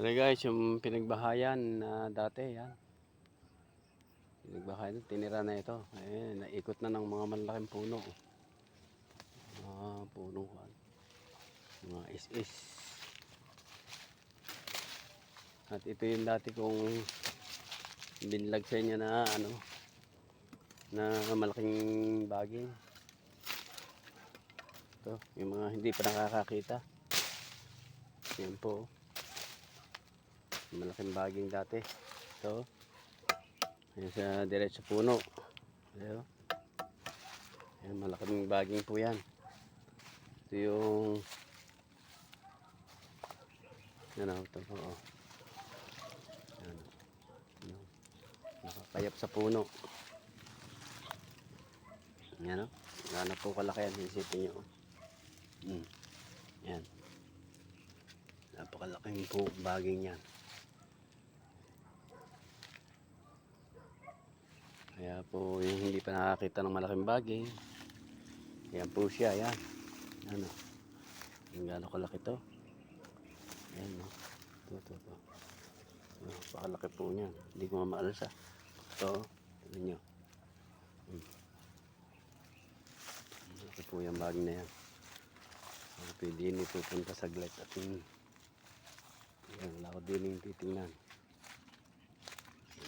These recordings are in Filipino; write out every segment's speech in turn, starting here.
Ano guys, yung pinagbahayan na dati, yan. Pinagbahayan, tinira na ito. Ayan, naikot na ng mga malalaking puno. Puno, mga is-is. At ito yung dati kong binlag sa inyo na na malaking baging. Ito, yung mga hindi pa nakakakita. Yan po. Malaking baging dati. Ito. Ayan sa diretso puno. Ayan. Ayan, malaking baging po yan. Ito yung ito po. Ayan. Nakakayap sa puno. Ayan o. Gano'n po kalaki yan. Isipin nyo. Ayan. Napakalaking po baging yan. Kaya po yung hindi pa nakakita ng malaking baging. Ayan po siya. Ayan. Ano. Yung gano'n kalaki to. Ayan o. Ito. Napakalaki po niyan. Hindi ko mamaalsa. Ito. Tignan nyo. Malaki po yung baging na yan. Pwede yun ipupunta sa glet at yan, wala ko din yung titingnan.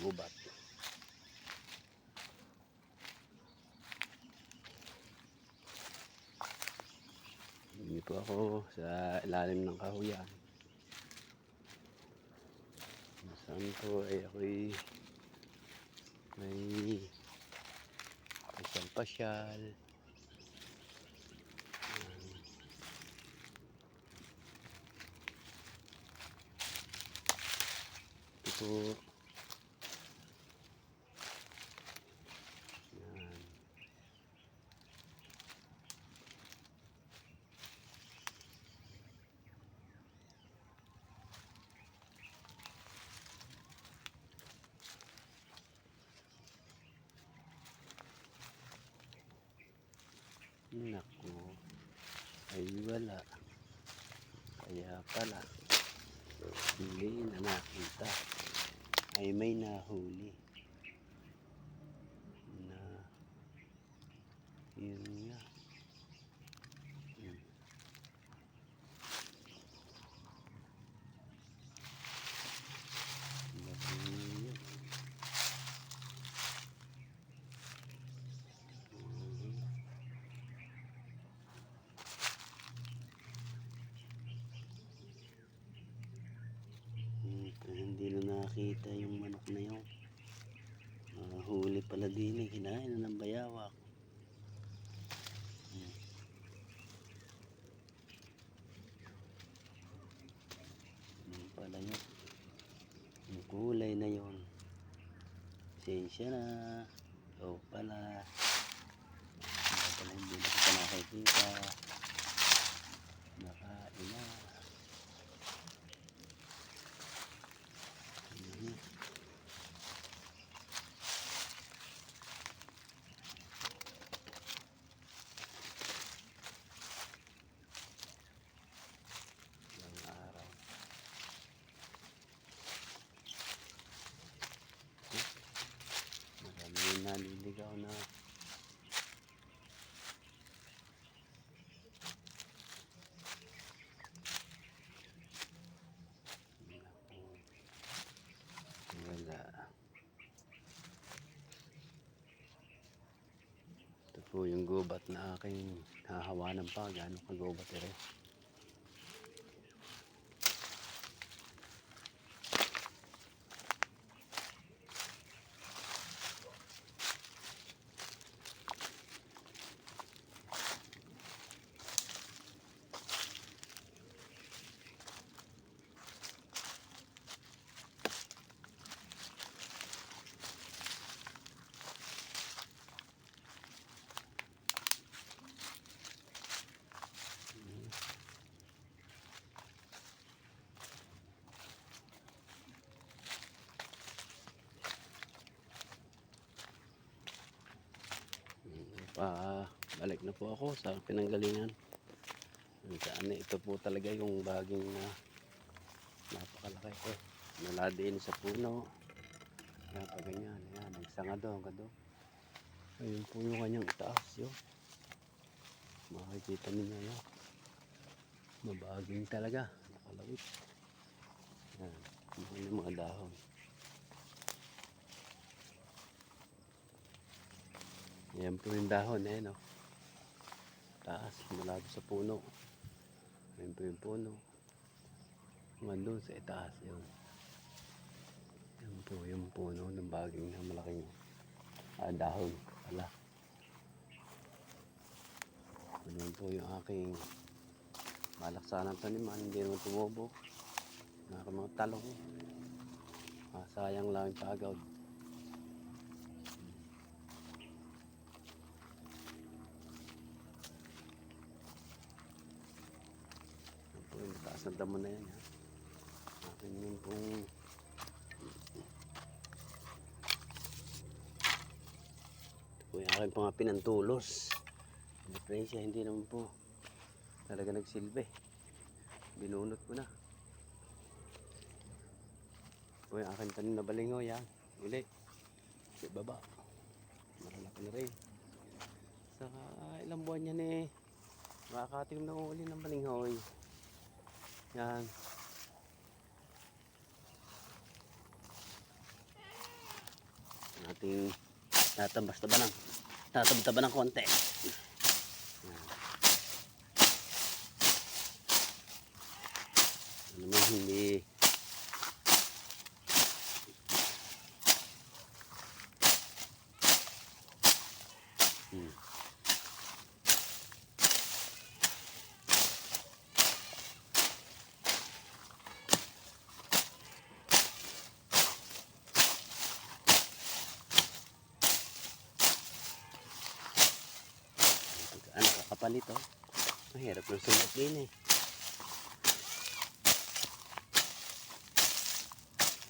Gubat. Hindi po ako sa ilalim ng kahuyan. Saan po ay ako'y may pasyal. Ito po. Yan. Naku, ay wala. Kaya pala hindi na nakita ay may nahuli na yun nga. Hindi na nakita yung manok na yun. Huli pala din eh. Kinain na ng bayawak. Yung pala yun. Yung kulay na yun. Sensya na. O pala. Hindi na kita nakikita. Nakain na. Naliligaw na. Wala. Ito po yung gubat na aking hahawanan pa. Gano'ng kagubat ito. Balik na po ako sa pinanggalingan. Saan ito po talaga yung baging na Napakalaki ito. Naladiin sa puno. Yan pa ganyan. Yan, nagsanga doon. Ayun po yung kanyang itaas yun. Makikita ninyo yan. Mabaging talaga. Nakalawit. Yan. Yung mga dahon. Yan po yung dahon eh no. Taas. Malado sa puno. Yan po yung puno. Doon sa itaas yun. Yan po yung puno ng baging na malaking dahon pala. Yan po yung aking malaksanang taniman. Hindi naman tumubo. Mga mga talong. Sayang lang yung pagod. Yan po yung taas ng damo na yan. Ha? Akin yun pong ito po yung aking mga pinantulos. Diferensya, hindi naman po talaga nagsilbi. Binunot ko na. Ito po yung aking tanim na balingo. Yan, uli sa baba. Malalaki na rin. Saka ilang buwan yan eh. Makakatim na uli ng balinghoy. Yan. Ating tatabas-taba ng konti. Ano naman hindi kakapal ito. Mahirap ng sumot din eh.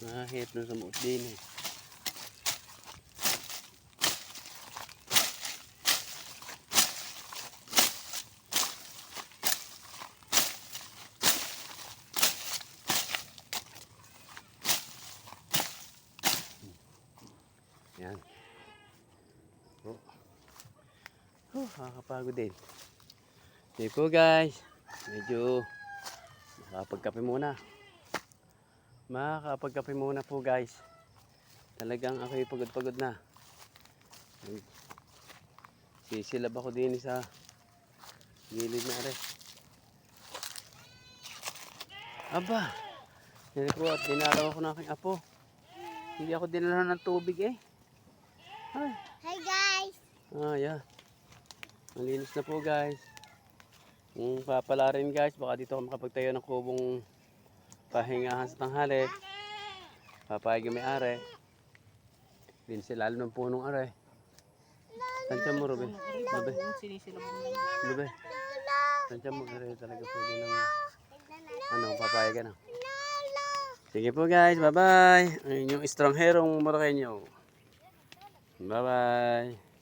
Mahirap ng sumot din eh. Yan. Nakakapagod din. Okay po guys. Medyo makakapagkape muna po guys. Talagang ako'y pagod na. Sisilab ako din sa gilid na rin. Aba. Yan po at dinalaw ako ng aking apo. Hindi ako dinala ng tubig eh. Ay. Hi guys! Yeah. Malinis na po guys. Kung papala rin guys, baka dito ako makapagtayo ng kubong pahingahan sa tanghali. Papayag yung may-ari. Din sila lalo ng punong are. Tansya mo Ruben. Ruben. Tansya mo are talaga pwede ng papayagan na. Sige po guys, bye bye. Ayun yung strong herong Moroqueño. Bye bye.